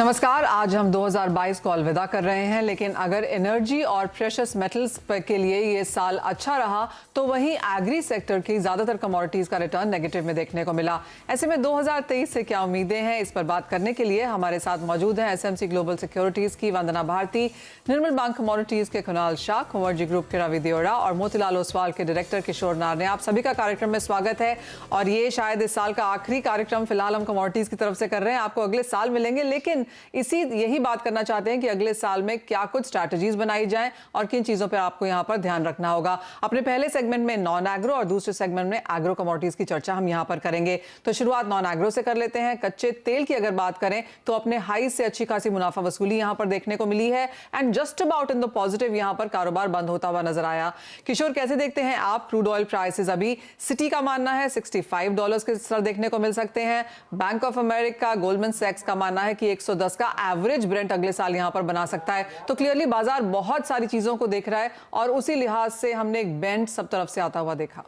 नमस्कार। आज हम 2022 को अलविदा कर रहे हैं, लेकिन अगर एनर्जी और प्रेशियस मेटल्स के लिए ये साल अच्छा रहा तो वहीं एग्री सेक्टर की ज्यादातर कमोडिटीज का रिटर्न नेगेटिव में देखने को मिला। ऐसे में 2023 से क्या उम्मीदें हैं, इस पर बात करने के लिए हमारे साथ मौजूद हैं एसएमसी ग्लोबल सिक्योरिटीज की वंदना भारती, निर्मल बैंक कमोडिटीज के कुणाल शाह, कुंवरजी ग्रुप के रवि देओड़ा और मोतीलाल ओसवाल के डायरेक्टर किशोर नारने। आप सभी का कार्यक्रम में स्वागत है और ये शायद इस साल का आखिरी कार्यक्रम फिलहाल हम कमोडिटीज की तरफ से कर रहे हैं। आपको अगले साल मिलेंगे, लेकिन यही बात करना चाहते हैं कि अगले साल में क्या कुछ स्ट्रैटेजीज बनाई जाएं और किन चीजों पर आपको यहां पर ध्यान रखना होगा। अपने पहले सेगमेंट में नॉन एग्रो और दूसरे सेगमेंट में एग्रो कमोडिटीज की चर्चा हम यहां पर करेंगे। तो शुरुआत नॉन एग्रो से कर लेते हैं। कच्चे तेल की अगर बात करें तो अपने हाई से अच्छी खासी मुनाफा वसूली यहां पर देखने को मिली है and just about in the positive यहां पर कारोबार बंद होता हुआ नजर आया। किशोर, कैसे देखते हैं आप क्रूड ऑयल प्राइसेस? अभी सिटी का मानना है $65 के स्तर देखने को मिल सकते हैं। बैंक ऑफ अमेरिका, गोल्डमैन सैक्स का मानना है कि 110 का एवरेज ब्रेंट अगले साल यहां पर बना सकता है। तो क्लियरली बाजार बहुत सारी चीजों को देख रहा है और उसी लिहाज से हमने एक बेंड सब तरफ से आता हुआ देखा।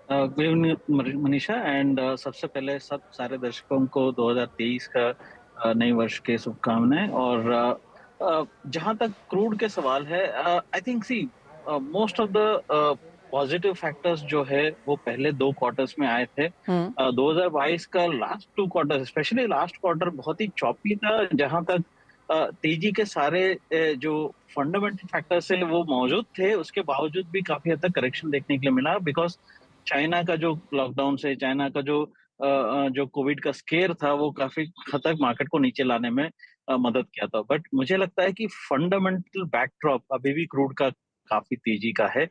गुड इवनिंग मनीषा एंड सबसे पहले सारे दर्शकों को 2023 का नए वर्ष के शुभकामनाएं। और जहां तक क्रूड के सवाल है, I think most of the positive factors जो है वो पहले 2 क्वार्टर्स में आए थे। 2022 का last 2 quarter, specially last quarter बहुत ही चॉपी था, जहां तक तेजी के सारे जो फंडामेंटल फैक्टर्स है वो मौजूद थे, उसके बावजूद भी काफी हद तक करेक्शन देखने के लिए मिला। बिकॉज चाइना का जो लॉकडाउन से, चाइना का जो कोविड का स्केयर था, वो काफी हद तक मार्केट को नीचे लाने में मदद किया था। बट मुझे लगता है कि फंडामेंटल बैकड्रॉप अभी भी क्रूड का काफी तेजी का है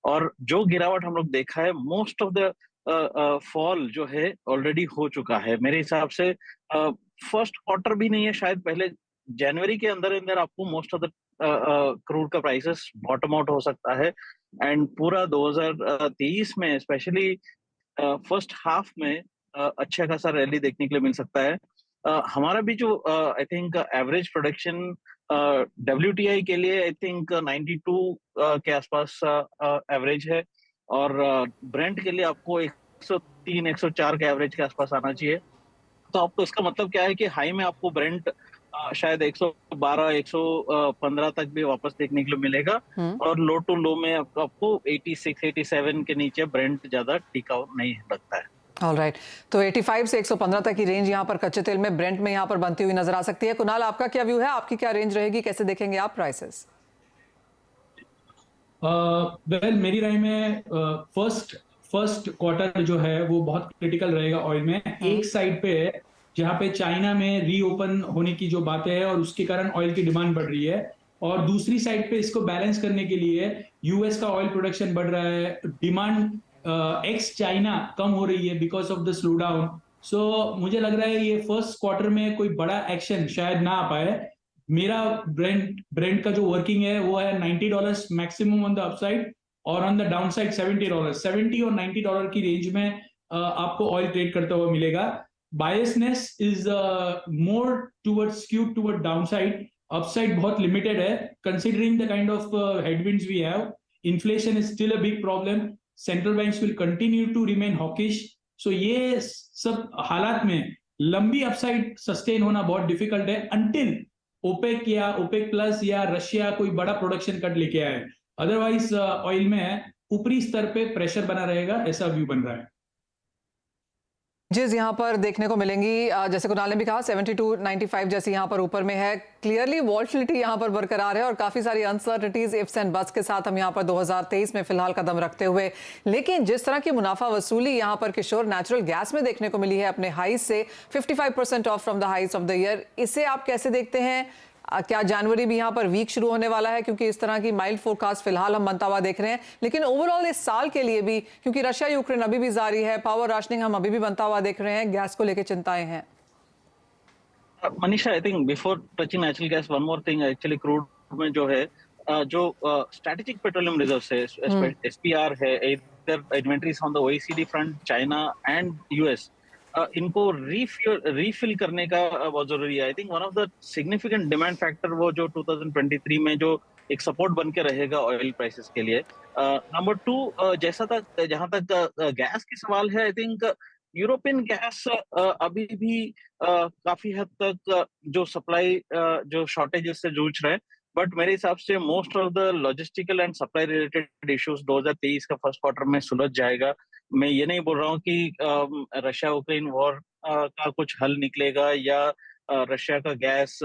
और जो गिरावट हम लोग देखा है, मोस्ट ऑफ द फॉल जो है ऑलरेडी हो चुका है। मेरे हिसाब से फर्स्ट क्वार्टर भी नहीं है, शायद पहले जनवरी के अंदर अंदर आपको मोस्ट ऑफ द क्रूड का प्राइसेस बॉटम आउट हो सकता है। एंड पूरा 2023 में स्पेशली फर्स्ट हाफ में अच्छा खासा रैली देखने के लिए मिल सकता है। हमारा भी जो I think average production WTI के लिए आई थिंक 92 के आसपास एवरेज है और ब्रेंट के लिए आपको 103 104 के एवरेज के आसपास आना चाहिए। तो आपको इसका मतलब क्या है कि हाई में आपको ब्रेंट शायद 112 115 तक भी वापस देखने के लिए मिलेगा और लो टू लो में आपको 86 87 के नीचे ब्रेंट ज्यादा टिकाऊ नहीं लगता है। ऑलराइट, तो 85 से 115 तक की रेंज यहां पर कच्चे तेल में, ब्रेंट में यहां पर बनती हुई नजर आ सकती है। कुणाल, आपका क्या व्यू है? आपकी क्या रेंज रहेगी? कैसे देखेंगे आप प्राइसेस? मेरी राय में फर्स्ट क्वार्टर जो है वो बहुत क्रिटिकल रहेगा ऑयल में। एक साइड पे है जहां पे चाइना में रीओपन होने की जो बातें हैं और उसके कारण ऑयल की डिमांड बढ़ रही है, और दूसरी साइड पे इसको बैलेंस करने के लिए यूएस का ऑयल प्रोडक्शन बढ़ रहा है, डिमांड एक्स चाइना कम हो रही है because of the slowdown. So मुझे लग रहा है ये फर्स्ट क्वार्टर में कोई बड़ा एक्शन शायद ना आ पाए। मेरा ब्रेंट का जो वर्किंग है वो है $90 मैक्सिमम ऑन द अपसाइड और ऑन द डाउनसाइड $70। 70 और $90 की रेंज में आपको ऑयल ट्रेड करता हुआ मिलेगा। Biasness is more towards skewed toward downside, upside बहुत लिमिटेड है considering the kind of headwinds we have. Inflation is still a big problem, central banks will continue to remain hawkish. So ये सब हालात में लंबी अपसाइड सस्टेन होना बहुत difficult है अंटिल ओपेक या ओपेक प्लस या रशिया कोई बड़ा प्रोडक्शन कट लेके आए। अदरवाइज ऑयल में ऊपरी स्तर पे प्रेशर बना रहेगा, ऐसा व्यू बन रहा है। जिस यहाँ पर देखने को मिलेंगी, जैसे कुणाल ने भी कहा, 72 95 जैसी यहाँ पर ऊपर में है। क्लियरली वॉल्टिलिटी यहाँ पर बरकरार है और काफी सारी अनसर्टेनिटीज, इफ्स एंड बट्स के साथ हम यहाँ पर 2023 में फिलहाल कदम रखते हुए। लेकिन जिस तरह की मुनाफा वसूली यहाँ पर किशोर नेचुरल गैस में देखने को मिली है अपने हाई से 55% off from the highs of the year, इसे आप कैसे देखते हैं? क्या जनवरी भी यहाँ पर वीक शुरू होने वाला है? क्योंकि इस तरह की माइल्ड फोरकास्ट फिलहाल हम बनता हुआ देख रहे हैं, लेकिन ओवरऑल इस साल के लिए भी, क्योंकि रशिया यूक्रेन अभी भी जारी है, पावर राशनिंग हम अभी भी बनता हुआ देख रहे हैं, गैस को लेकर चिंताएं हैं। Manisha, I think before touching natural gas, one more thing, actually crude में जो है जो स्ट्रेटेजिक पेट्रोलियम रिजर्व्स है, SPR है, इधर inventories on the OECD front, China and US, इनको रीफिल करने का बहुत जरूरी है। I think one of the significant demand factor वो जो 2023 में जो एक सपोर्ट बन के रहेगा ऑयल प्राइसेस के लिए। नंबर 2, जहां तक गैस की सवाल है, आई थिंक यूरोपियन गैस अभी भी काफी हद तक जो सप्लाई जो शॉर्टेजेस से जूझ रहे हैं, बट मेरे हिसाब से most of the logistical and supply related issues 2023 का फर्स्ट क्वार्टर में सुलझ जाएगा। मैं ये नहीं बोल रहा हूँ कि रशिया यूक्रेन वॉर का कुछ हल निकलेगा या रशिया का गैस,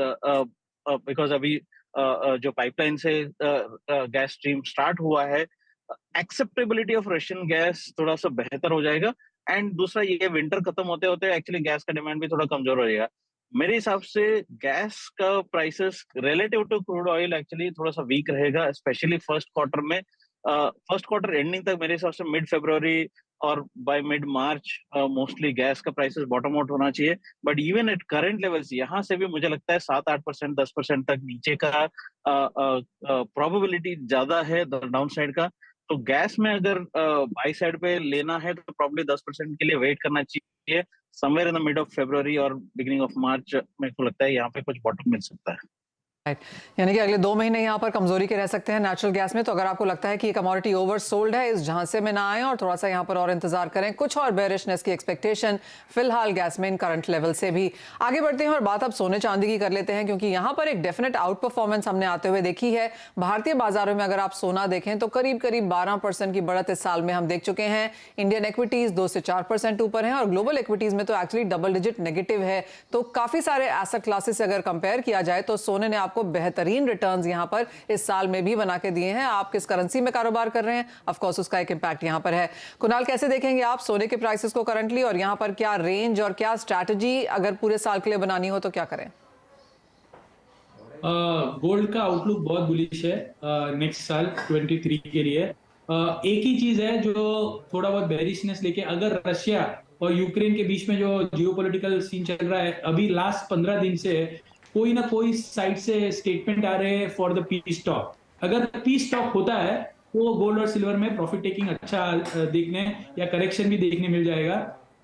बिकॉज अभी जो पाइपलाइन से गैस स्ट्रीम स्टार्ट हुआ है, एक्सेप्टेबिलिटी ऑफ रशियन गैस थोड़ा सा बेहतर हो जाएगा। एंड दूसरा, ये विंटर खत्म होते होते एक्चुअली गैस का डिमांड भी थोड़ा कमजोर हो जाएगा। मेरे हिसाब से गैस का prices relative to crude oil actually थोड़ा सा वीक रहेगा, स्पेशली फर्स्ट क्वार्टर में। फर्स्ट क्वार्टर एंडिंग तक मेरे हिसाब से मिड फरवरी और by mid March mostly gas का प्राइसेस बॉटम आउट होना चाहिए। But even at current levels यहाँ से भी मुझे लगता है 7-8%, 10% तक नीचे का प्रोबेबिलिटी ज्यादा है डाउन साइड का। तो गैस में अगर बाई साइड पे लेना है तो प्रॉब्ली 10% के लिए वेट करना चाहिए। Somewhere in the mid of February और बिगिनिंग ऑफ मार्च मेरे को लगता है यहाँ पे कुछ बॉटम मिल सकता है। राइट, यानी कि अगले 2 महीने यहाँ पर कमजोरी के रह सकते हैं नेचुरल गैस में। तो अगर आपको लगता है कि ये कमोडिटी ओवर सोल्ड है, इस झांसे में ना आए और थोड़ा सा यहाँ पर और इंतजार करें, कुछ और बेरिशनेस की एक्सपेक्टेशन फिलहाल गैस में इन करंट लेवल से भी। आगे बढ़ते हैं और बात अब सोने चांदी की कर लेते हैं, क्योंकि यहाँ पर एक डेफिनेट आउट परफॉर्मेंस हमने आते हुए देखी है। भारतीय बाजारों में अगर आप सोना देखें तो करीब 12% की बढ़त इस साल में हम देख चुके हैं। इंडियन इक्विटीज 2 से 4% ऊपर है और ग्लोबल इक्विटीज में तो एक्चुअली डबल डिजिट नेगेटिव है। तो काफी सारे एसेट क्लासेस से अगर कंपेयर किया जाए तो सोने ने आपको बेहतरीन रिटर्न्स यहां पर इस साल में भी बना के दिए हैं। आप किस करेंसी में कारोबार कर रहे हैं, ऑफ कोर्स उसका एक इंपैक्ट यहां पर है। कुणाल, कैसे देखेंगे आप सोने के प्राइसेस को करंटली, और यहां पर क्या रेंज और क्या स्ट्रैटेजी अगर पूरे साल के लिए बनानी हो तो क्या करें? गोल्ड का आउटलुक बहुत बुलिश है नेक्स्ट साल 23 के लिए। एक ही चीज है जो थोड़ा बहुत बेरिशनेस लेके, अगर रशिया और यूक्रेन के बीच में जो जियोपॉलिटिकल सीन चल रहा है अभी लास्ट 15 दिन से, कोई ना कोई साइड से स्टेटमेंट आ रहे हैं फॉर द पीस टॉक। अगर पीस टॉक होता है तो गोल्ड और सिल्वर में प्रॉफिट टेकिंग अच्छा देखने या करेक्शन भी देखने मिल जाएगा।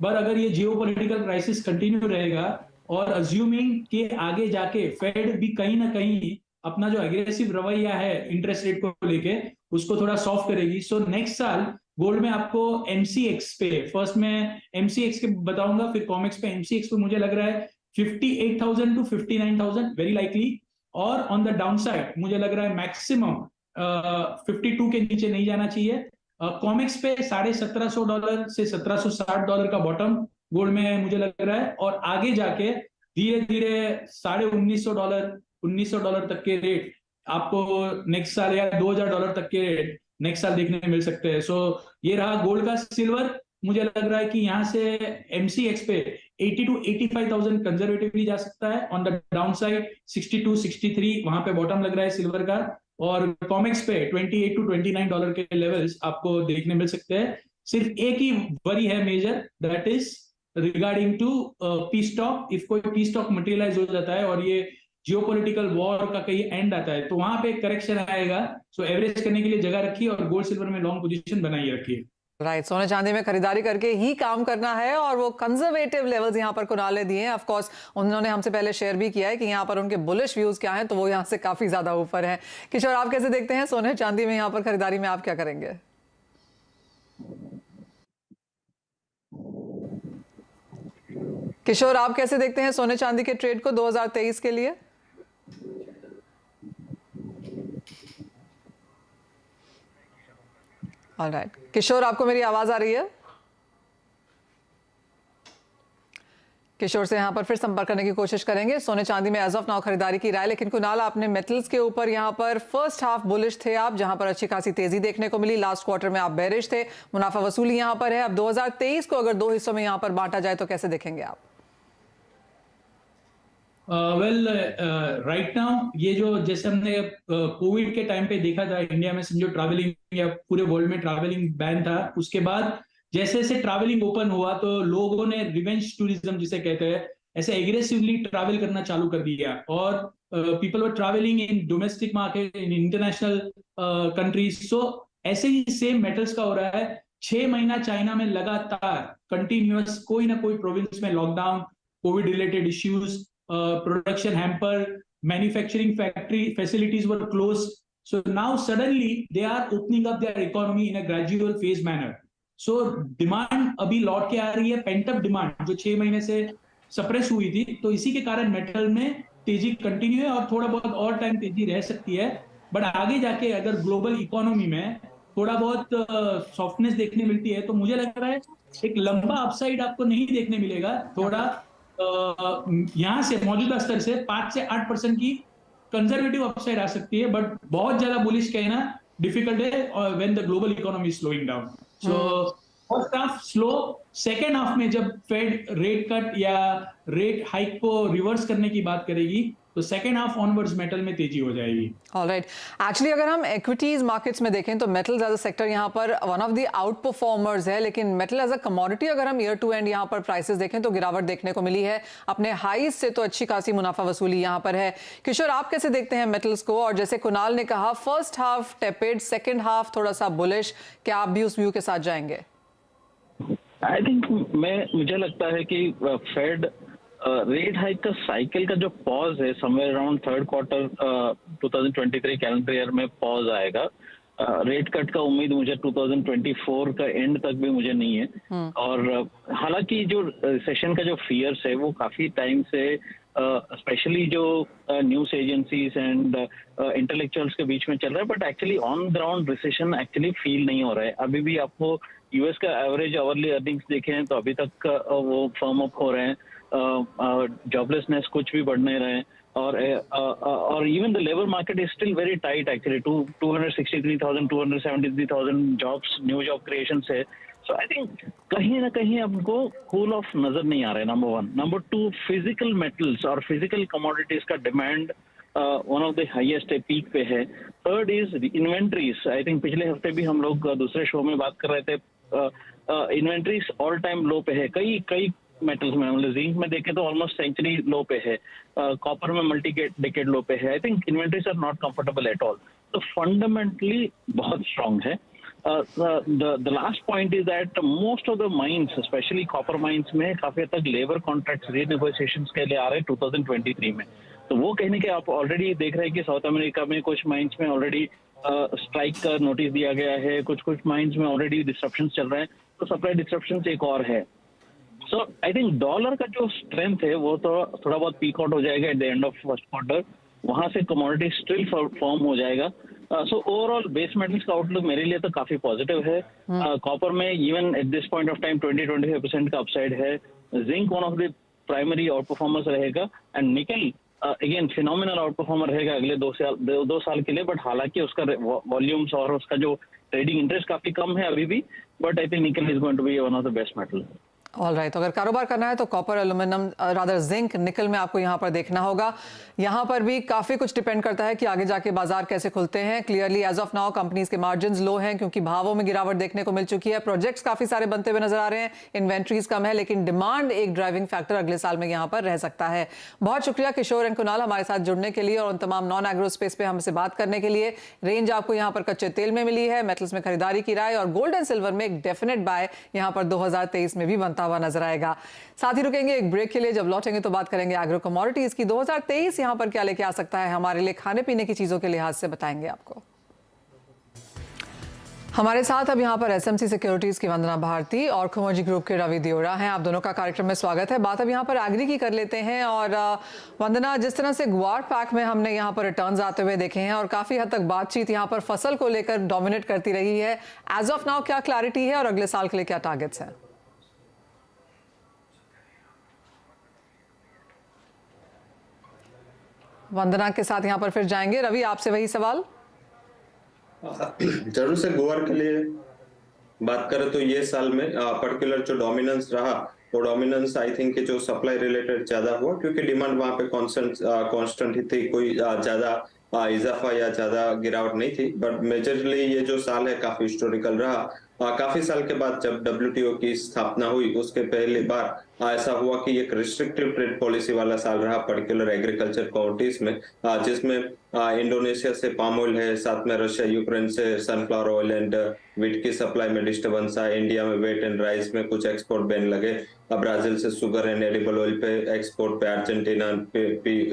पर अगर ये जियोपॉलिटिकल क्राइसिस कंटिन्यू रहेगा और अज्यूमिंग के आगे जाके फेड भी कहीं ना कहीं अपना जो एग्रेसिव रवैया है इंटरेस्ट रेट को लेके उसको थोड़ा सॉफ्ट करेगी, सो नेक्स्ट साल गोल्ड में आपको एमसीएक्स पे, फर्स्ट में एमसीएक्स के बताऊंगा फिर कॉमेक्स पे, एमसीएक्स पे मुझे लग रहा है 58,000 to 59,000 वेरी लाइकली। और ऑन द डाउन साइड मुझे लग रहा है मैक्सिमम 52 के नीचे नहीं जाना चाहिए। कॉमेक्स पे $1,700 से $1,760 का बॉटम गोल्ड में मुझे लग रहा है, और आगे जाके धीरे धीरे $1,900 $1,900 तक के रेट आपको नेक्स्ट साल या $2,000 तक के रेट नेक्स्ट साल देखने मिल सकते हैं। सो ये रहा गोल्ड का। सिल्वर मुझे लग रहा है कि यहाँ से एमसीएक्स पे 80 to 85,000 कंजर्वेटिवली जा सकता है। ऑन द डाउन साइड 62 63 वहां पे बॉटम लग रहा है सिल्वर का, और कॉमेक्स पे $28 to $29 के लेवल्स आपको देखने मिल सकते हैं। सिर्फ एक ही वरी है major, that is regarding to peace talk. If कोई पीस टॉक मटेरियलाइज हो जाता है और ये जियोपॉलिटिकल वॉर का कहीं एंड आता है तो वहां पे करेक्शन आएगा। सो एवरेज करने के लिए जगह रखिए और गोल्ड सिल्वर में लॉन्ग पोजीशन बनाई रखिए। राइट, सोने चांदी में खरीदारी करके ही काम करना है, और वो कंजर्वेटिव लेवल्स यहाँ पर कुणाल ने दिए हैं। ऑफ कोर्स उन्होंने हमसे पहले शेयर भी किया है कि यहाँ पर उनके बुलिश व्यूज क्या हैं, तो वो यहाँ से काफी ज्यादा ऊपर हैं। किशोर, आप कैसे देखते हैं सोने चांदी में यहाँ पर खरीदारी में आप क्या करेंगे? किशोर, आप कैसे देखते हैं सोने चांदी के ट्रेड को 2023 के लिए? ऑलराइट, किशोर, आपको मेरी आवाज आ रही है? किशोर से यहाँ पर फिर संपर्क करने की कोशिश करेंगे। सोने चांदी में एज ऑफ नाउ खरीदारी की राय। लेकिन कुणाल, आपने मेटल्स के ऊपर यहाँ पर फर्स्ट हाफ बुलिश थे आप, जहां पर अच्छी खासी तेजी देखने को मिली। लास्ट क्वार्टर में आप बेरिश थे, मुनाफा वसूली यहाँ पर है। अब 2023 को अगर 2 हिस्सों में यहाँ पर बांटा जाए तो कैसे देखेंगे आप? वेल, राइट नाउ ये जो जैसे हमने कोविड के टाइम पे देखा था इंडिया में, समझो ट्रैवलिंग या पूरे वर्ल्ड में ट्रैवलिंग बैन था, उसके बाद जैसे जैसे ट्रैवलिंग ओपन हुआ तो लोगों ने रिवेंज टूरिज्म जिसे कहते हैं ऐसे एग्रेसिवली ट्रैवल करना चालू कर दिया, और people were travelling in domestic market, in international countries. So ऐसे ही सेम मेटल्स का हो रहा है। 6 महीना चाइना में लगातार कंटिन्यूअस कोई ना कोई प्रोविंस में lockdown, Covid related issues, production hamper, manufacturing factory facilities were closed. So now suddenly they are opening up their economy in a gradual phase manner. So demand अभी लौट के आ रही है, पेंटअप डिमांड जो 6 महीने से सप्रेस हुई थी, तो इसी के कारण मेटल में तेजी कंटिन्यू है और थोड़ा बहुत और टाइम तेजी रह सकती है। बट आगे जाके अगर ग्लोबल इकोनॉमी में थोड़ा बहुत सॉफ्टनेस देखने मिलती है, तो मुझे लग रहा है एक लंबा अपसाइड आपको नहीं देखने मिलेगा। थोड़ा यहाँ से मौजूदा स्तर से 5 से 8% की कंजर्वेटिव अपसाइड आ सकती है, बट बहुत ज्यादा बुलिश कहना डिफिकल्ट है when the global economy is slowing down. So first half slow, second half में जब फेड रेट कट या रेट हाइक को रिवर्स करने की बात करेगी, तो सेकेंड हाफ ऑनवर्ड्स मेटल में तेजी हो जाएगी। ऑलराइट, एक्चुअली अगर हम इक्विटीज मार्केट्स में देखें तो मेटल एज अ सेक्टर यहाँ पर one of the out performers है, लेकिन मेटल एज अ कमोडिटी अगर हम ईयर टू एंड यहाँ पर प्राइसेस देखें तो गिरावट देखने को मिली है। अपने हाईज से तो अच्छी खासी मुनाफा वसूली यहाँ पर है। किशोर, आप कैसे देखते हैं मेटल्स को? और जैसे कुणाल ने कहा, फर्स्ट हाफ टेपेड, सेकेंड हाफ थोड़ा सा बुलिश, क्या आप भी उस व्यू के साथ जाएंगे? आई थिंक मुझे लगता है कि फेड रेट हाइक का साइकिल का जो पॉज है somewhere around third quarter 2023 calendar year में पॉज आएगा। रेट कट का उम्मीद मुझे 2024 का एंड तक भी मुझे नहीं है। और हालांकि जो सेशन का जो फियर्स है वो काफी टाइम से स्पेशली जो न्यूज एजेंसीज एंड इंटेलेक्चुअल्स के बीच में चल रहा है, but actually on ground recession actually feel नहीं हो रहा है। अभी भी आपको यूएस का एवरेज आवरली अर्निंग्स देखें तो अभी तक वो फर्म अप हो रहे हैं, जॉबलेसनेस कुछ भी बढ़ नहीं रहे हैं, और even the labour market is still very tight actually. 263,000 273,000 jobs, new job creation है। सो आई थिंक कहीं ना कहीं हमको कूल ऑफ नजर नहीं आ रहा है, number one. Number two, physical metals और फिजिकल कमोडिटीज का demand one of the highest peak पे है। Third is inventories. I think पिछले हफ्ते भी हम लोग दूसरे शो में बात कर रहे थे, इन्वेंट्रीज ऑल टाइम लो पे है। कई मेटल्स में, मतलब जिंक में देखें तो ऑलमोस्ट सेंचुरी लो पे है, कॉपर में मल्टी डेकेड लो पे है। I think inventories are not comfortable at all. तो फंडामेंटली बहुत स्ट्रांग है। the last point is that most of the mines, especially copper mines में काफी हद तक लेबर कॉन्ट्रैक्ट्स रीनेगोशिएशंस के लिए आ रहे हैं 2023 में। तो वो कहने के आप ऑलरेडी देख रहे हैं कि साउथ अमेरिका में कुछ माइंस में ऑलरेडी स्ट्राइक का नोटिस दिया गया है, कुछ माइंस में ऑलरेडी डिस्ट्रप्शंस चल रहे हैं। तो सप्लाई डिस्ट्रप्शंस एक और है। सो आई थिंक डॉलर का जो स्ट्रेंथ है वो तो थोड़ा बहुत पीक आउट हो जाएगा at the end of first quarter. वहां से कमोडिटी स्टिल फॉर्म हो जाएगा। सो ओवरऑल बेस मेटल्स का आउटलुक मेरे लिए तो काफी पॉजिटिव है। कॉपर में even at this point of time 20-25% का अपसाइड है। Zinc one of the primary outperformers रहेगा, and nickel again phenomenal outperformer रहेगा अगले 2 साल के लिए। बट हालांकि उसका वॉल्यूम्स और उसका जो ट्रेडिंग इंटरेस्ट काफी कम है अभी भी, but I think nickel is going to be one of the best metal. Alright, तो अगर कारोबार करना है तो कॉपर, एल्यूमिनियम, रादर जिंक, निकल में आपको यहाँ पर देखना होगा। यहाँ पर भी काफ़ी कुछ डिपेंड करता है कि आगे जाके बाजार कैसे खुलते हैं। Clearly as of now companies के मार्जिन्स लो हैं क्योंकि भावों में गिरावट देखने को मिल चुकी है। प्रोजेक्ट्स काफ़ी सारे बनते हुए नजर आ रहे हैं, इन्वेंट्रीज कम है, लेकिन डिमांड एक ड्राइविंग फैक्टर अगले साल में यहाँ पर रह सकता है। बहुत शुक्रिया किशोर एंड कुणाल हमारे साथ जुड़ने के लिए और उन तमाम नॉन एग्रो स्पेस पे हमसे बात करने के लिए। रेंज आपको यहाँ पर कच्चे तेल में मिली है, मेटल्स में खरीदारी की राय, और गोल्ड एंड सिल्वर में एक डेफिनेट बाय यहाँ पर 2023 में भी बनता हुआ नजर आएगा। साथ ही रुकेंगे एक ब्रेक के लिए। जब लौटेंगे तो बात करेंगे एग्रो कमोडिटीज की। 2023 यहां पर क्या लेके आ सकता है हमारे लिए, खाने पीने की चीजों के लिहाज से बताएंगे आपको। हमारे साथ अब यहाँ पर एसएमसी सिक्योरिटीज की वंदना भारती और खमोजी ग्रुप के रवि दियोरा हैं। आप दोनों का कार्यक्रम में स्वागत है। बात अब यहाँ पर एग्री की कर लेते हैं। और वंदना, जिस तरह से ग्वार पैक में हमने यहाँ पर रिटर्न्स आते हुए देखे हैं और काफी हद तक बातचीत यहाँ पर फसल को लेकर डोमिनेट करती रही है, एज ऑफ नाउ क्या क्लैरिटी है और अगले साल के लिए क्या टारगेट्स हैं? वंदना के साथ यहाँ पर फिर जाएंगे। रवि, आपसे वही सवाल। जरूर से गोवर के लिए बात करें तो ये साल में पर्टिकुलर जो डोमिनेंस रहा वो डोमिनेंस आई थिंक जो सप्लाई रिलेटेड ज्यादा हुआ, क्योंकि डिमांड वहां पे कांस्टेंट ही थी, कोई ज्यादा इजाफा या ज्यादा गिरावट नहीं थी। बट मेजरली ये जो साल है काफी हिस्टोरिकल रहा। काफी साल के बाद जब WTO की स्थापना हुई उसके पहली बार ऐसा हुआ कि एक रिस्ट्रिक्टिव ट्रेड पॉलिसी वाला साल रहा पर्टिकुलर एग्रीकल्चर कमोडिटीज में, जिसमें इंडोनेशिया से पाम ऑयल है, साथ में रशिया यूक्रेन से सनफ्लावर ऑयल एंड व्हीट की सप्लाई में डिस्टर्बेंस आया, इंडिया में वेट एंड राइस में कुछ एक्सपोर्ट बैन लगे, ब्राजील से शुगर एंड एडिबल ऑयल पे एक्सपोर्ट पे अर्जेंटीना पे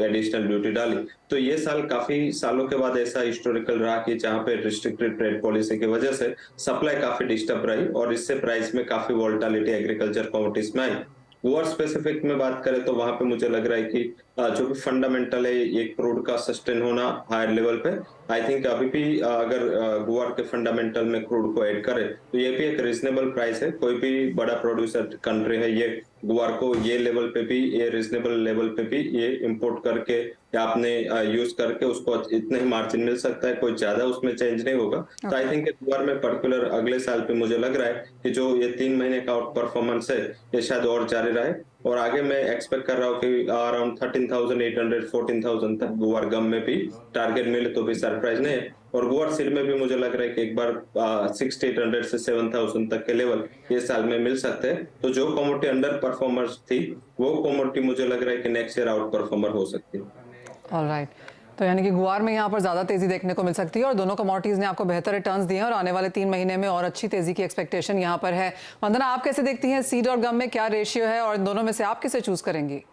एडिशनल ड्यूटी डाली। तो ये साल काफी सालों के बाद ऐसा हिस्टोरिकल रहा कि जहां पे रिस्ट्रिक्टेड ट्रेड पॉलिसी की वजह से सप्लाई काफी डिस्टर्ब रही और इससे प्राइस में काफी वोलेटिलिटी एग्रीकल्चर कमोडिटीज में आई। वॉर स्पेसिफिक में बात करें तो वहां पे मुझे लग रहा है कि जो भी फंडामेंटल है ये क्रूड का सस्टेन होना हायर लेवल पे, आई थिंक अभी भी अगर गुआर के फंडामेंटल में क्रूड को ऐड करे तो ये भी एक रीजनेबल प्राइस है। कोई भी बड़ा प्रोड्यूसर कंट्री है ये गुआर को ये लेवल पे भी, ये रीजनेबल लेवल पे भी ये इंपोर्ट करके या आपने यूज करके उसको इतने ही मार्जिन मिल सकता है, कोई ज्यादा उसमें चेंज नहीं होगा। तो आई थिंक गुआर में पर्टिकुलर अगले साल पे मुझे लग रहा है कि जो ये 3 महीने का आउट परफॉर्मेंस है ये शायद और जारी रहे और आगे मैं एक्सपेक्ट कर रहा हूँ कि अराउंड 13,800 14,000 तक गुआर गम में भी टारगेट मिले तो भी सरप्राइज नहीं है। और गुआर सीड में भी मुझे लग रहा है कि एक बार 6,800 से 7,000 तक के लेवल ये साल में मिल सकते हैं। तो जो कमोडिटी अंडर परफॉर्मर्स थी वो कमोडिटी मुझे लग रहा है कि नेक्स्ट ईयर आउट परफॉर्मर हो सकती है। ऑलराइट, तो यानी कि गुआर में यहाँ पर ज़्यादा तेज़ी देखने को मिल सकती है और दोनों कमोडिटीज़ ने आपको बेहतर रिटर्न्स दिए हैं और आने वाले 3 महीने में और अच्छी तेज़ी की एक्सपेक्टेशन यहाँ पर है। वंदना, आप कैसे देखती हैं सीड और गम में क्या रेशियो है और इन दोनों में से आप किसे चूज करेंगी?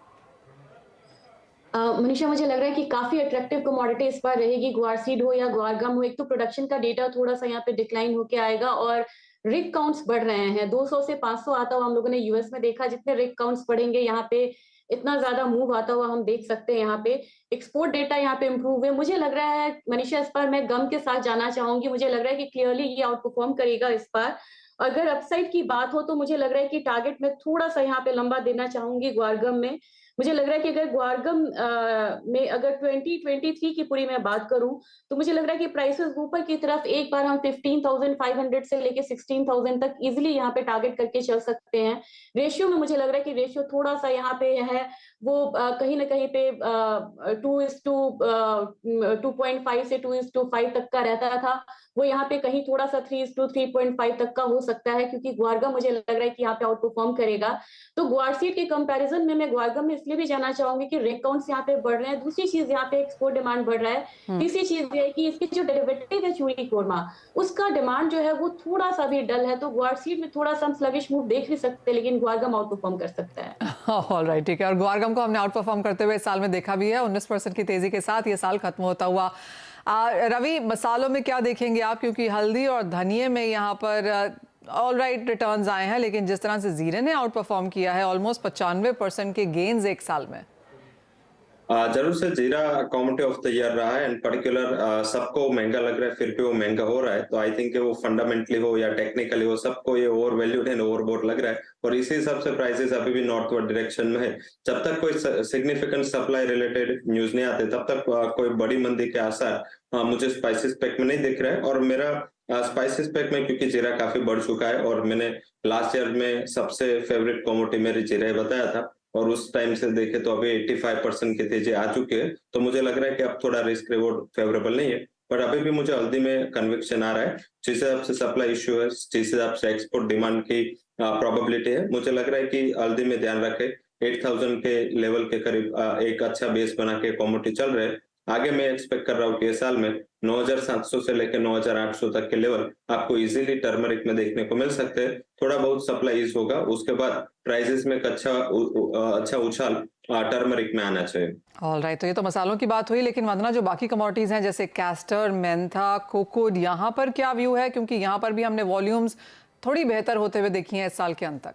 मनीषा, मुझे लग रहा है कि काफी अट्रैक्टिव कमोडिटी इस बार रहेगी, गुआर सीड हो या गुआर गम हो। एक तो प्रोडक्शन का डेटा थोड़ा सा यहाँ पे डिक्लाइन होके आएगा और रिग काउंट्स बढ़ रहे हैं, 200 से 500 आता हुआ हम लोगों ने यूएस में देखा। जितने रिग काउंट्स बढ़ेंगे यहाँ पे इतना ज्यादा मूव आता हुआ हम देख सकते हैं। यहाँ पे एक्सपोर्ट डेटा यहाँ पे इंप्रूव है। मुझे लग रहा है मनीषा इस बार मैं गम के साथ जाना चाहूंगी। मुझे लग रहा है कि क्लियरली ये आउट परफॉर्म करेगा इस बार। अगर अपसाइड की बात हो तो मुझे लग रहा है कि टारगेट में थोड़ा सा यहाँ पे लंबा देना चाहूंगी गुआरगम में। मुझे लग रहा है कि अगर गुआरगम में अगर 2023 की पूरी मैं बात करूं तो मुझे लग रहा है कि प्राइसेस ऊपर की तरफ एक बार हम 15,500 से लेके 16,000 तक इजीली यहाँ पे टारगेट करके चल सकते हैं। रेशियो में मुझे लग रहा है कि रेशियो थोड़ा सा यहाँ पे है वो कहीं ना कहीं पे 2.5 से 2:5 तक का रहता था, वो यहाँ पे कहीं थोड़ा सा 3:3.5 तक का हो सकता है, क्योंकि गुआरगम मुझे लग रहा है कि यहाँ पे आउट परफॉर्म करेगा। तो गुआर सीड के कंपैरिजन में मैं गुआरगम में इसलिए भी जाना चाहूंगी कि रिग काउंट्स यहाँ पे बढ़ रहे हैं। दूसरी चीज यहाँ पे एक्सपोर्ट डिमांड बढ़ रहा है। तीसरी चीज ये है कि इसके जो डेरिवेटिव है चूड़ी कोरमा, उसका डिमांड जो है वो थोड़ा सा भी डल है। तो गुआर सीड में थोड़ा सा हम स्लगिश मूव देख भी सकते हैं, लेकिन गुआरगम आउट परफॉर्म कर सकता है। ऑलराइट, ठीक है। और गुआरगम को हमने आउट परफॉर्म करते हुए इस साल में देखा भी है। 19% की तेजी के साथ ये साल खत्म होता हुआ। रवि, मसालों में क्या देखेंगे आप, क्योंकि हल्दी और धनिये में यहाँ पर ऑलराइट रिटर्न्स आए हैं, लेकिन जिस तरह से जीरे ने आउट परफॉर्म किया है, ऑलमोस्ट 95% के गेन्स एक साल में। जरूर से जीरा कमोडिटी ऑफ द ईयर रहा है एंड पर्टिकुलर सबको महंगा लग रहा है, फिर भी वो महंगा हो रहा है। तो आई थिंक वो फंडामेंटली हो या टेक्निकली हो, सबको ये ओवर वैल्यूड एंड ओवरबोट लग रहा है और इसी हिसाब से प्राइसेस अभी भी नॉर्थवर्ड डायरेक्शन में है। जब तक कोई सिग्निफिकेंट सप्लाई रिलेटेड न्यूज नहीं आते तब तक कोई बड़ी मंदी के आसार मुझे स्पाइसेस पैक में नहीं दिख रहा है। और मेरा स्पाइसेस पैक में क्योंकि जीरा काफी बढ़ चुका है और मैंने लास्ट ईयर में सबसे फेवरेट कमोडिटी मेरी जीरा ही बताया था और उस टाइम से देखे तो अभी 85% की तेजी आ चुकी है। तो मुझे लग रहा है कि अब थोड़ा रिस्क रिवॉर्ड फेवरेबल नहीं है, पर अभी भी मुझे हल्दी में कन्विक्शन आ रहा है। जिस हिसाब से सप्लाई इश्यू है, जिस हिसाब से एक्सपोर्ट डिमांड की प्रोबेबिलिटी है, मुझे लग रहा है कि हल्दी में ध्यान रखे 8,000 के लेवल के करीब एक अच्छा बेस बना के कमोडिटी चल रहे हैं। आगे मैं एक्सपेक्ट कर रहा हूँ कि इस साल में 9,700 से लेकर 9,800 तक के लेवल आपको इजीली टर्मरिक में देखने को मिल सकते हैं। थोड़ा बहुत सप्लाई ईज होगा, उसके बाद प्राइसेस में एक अच्छा उछाल टर्मरिक में आना चाहिए। ऑलराइट, तो ये तो मसालों की बात हुई, लेकिन वंदना जो बाकी कमोडिटीज हैं जैसे कैस्टर, मेंथा, कोकोड, यहाँ पर क्या व्यू है, क्योंकि यहाँ पर भी हमने वॉल्यूम्स थोड़ी बेहतर होते हुए देखी हैं इस साल के अंत तक।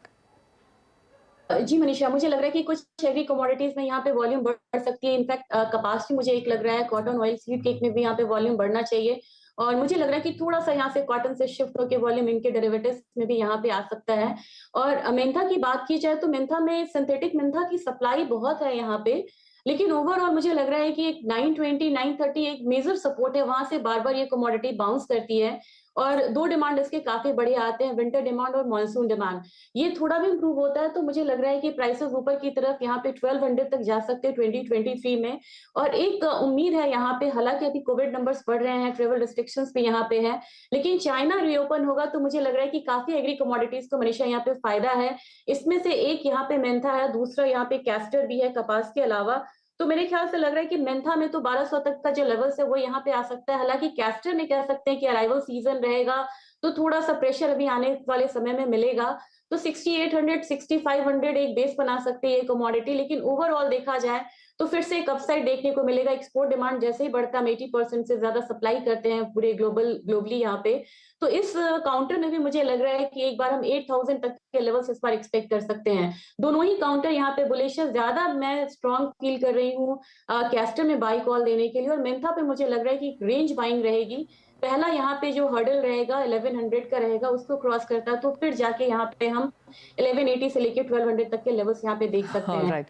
जी मनीषा, मुझे लग रहा है कि कुछ हेवी कमोडिटीज में यहाँ पे वॉल्यूम बढ़ सकती है। इनफैक्ट कपास की मुझे एक लग रहा है, कॉटन, ऑयल सीड केक में भी यहाँ पे वॉल्यूम बढ़ना चाहिए। और मुझे लग रहा है कि थोड़ा सा यहाँ से कॉटन से शिफ्ट होकर वॉल्यूम इनके डेरिवेटिव्स में भी यहाँ पे आ सकता है। और मेंथा की बात की जाए तो मेंथा में सिंथेटिक मेंथा की सप्लाई बहुत है यहाँ पे, लेकिन ओवरऑल मुझे लग रहा है कि एक 920, 930 एक मेजर सपोर्ट है, वहां से बार बार ये कमोडिटी बाउंस करती है। और 2 डिमांड इसके काफी बढ़िया आते हैं, विंटर डिमांड और मॉनसून डिमांड। ये थोड़ा भी इम्प्रूव होता है तो मुझे लग रहा है कि प्राइसेस ऊपर की तरफ यहाँ पे 1200 तक जा सकते हैं 2023 में। और एक उम्मीद है यहाँ पे, हालांकि अभी कोविड नंबर्स बढ़ रहे हैं, ट्रेवल रिस्ट्रिक्शंस भी यहाँ पे है, लेकिन चाइना रीओपन होगा तो मुझे लग रहा है कि काफी एग्री कमोडिटीज को मनीषा यहाँ पे फायदा है। इसमें से एक यहाँ पे मेंथा है, दूसरा यहाँ पे कैस्टर भी है कपास के अलावा। तो मेरे ख्याल से लग रहा है कि मेंथा में तो 1200 तक का जो लेवल्स है वो यहाँ पे आ सकता है। हालांकि कैस्टर में कह सकते हैं कि अराइवल सीजन रहेगा तो थोड़ा सा प्रेशर अभी आने वाले समय में मिलेगा। तो 6800 6500 एक बेस बना सकते हैं ये कमोडिटी, लेकिन ओवरऑल देखा जाए तो फिर से एक अपसाइड देखने को मिलेगा। एक्सपोर्ट डिमांड जैसे ही बढ़ता, हम 80% से ज्यादा सप्लाई करते हैं पूरे ग्लोबली यहाँ पे। तो इस काउंटर में भी मुझे लग रहा है कि एक बार हम 8000 तक के लेवल्स इस बार एक्सपेक्ट कर सकते हैं। दोनों ही काउंटर यहाँ पे बुलिश है, ज्यादा मैं स्ट्रॉन्ग फील कर रही हूँ कैस्टर में बाई कॉल देने के लिए। और मेंथा पे मुझे लग रहा है कि रेंज बाइंग रहेगी। पहला यहाँ पे जो हर्डल रहेगा 1100 का रहेगा, उसको क्रॉस करता है तो फिर जाके यहाँ पे हम 1180 से लेके 1200 तक के लेवल्स यहाँ पे देख सकते हैं। राइट,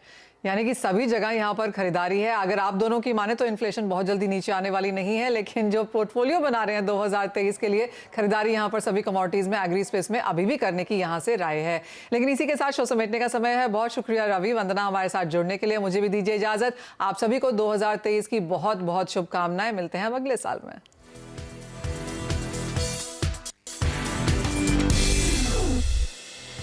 यानी कि सभी जगह यहाँ पर खरीदारी है। अगर आप दोनों की माने तो इन्फ्लेशन बहुत जल्दी नीचे आने वाली नहीं है, लेकिन जो पोर्टफोलियो बना रहे हैं 2023 के लिए, खरीदारी यहाँ पर सभी कमोडिटीज में, एग्री स्पेस में अभी भी करने की यहाँ से राय है। लेकिन इसी के साथ शो समेटने का समय है। बहुत शुक्रिया रवि, वंदना हमारे साथ जुड़ने के लिए। मुझे भी दीजिए इजाजत। आप सभी को 2023 की बहुत बहुत शुभकामनाएं। मिलते हैं अब अगले साल में।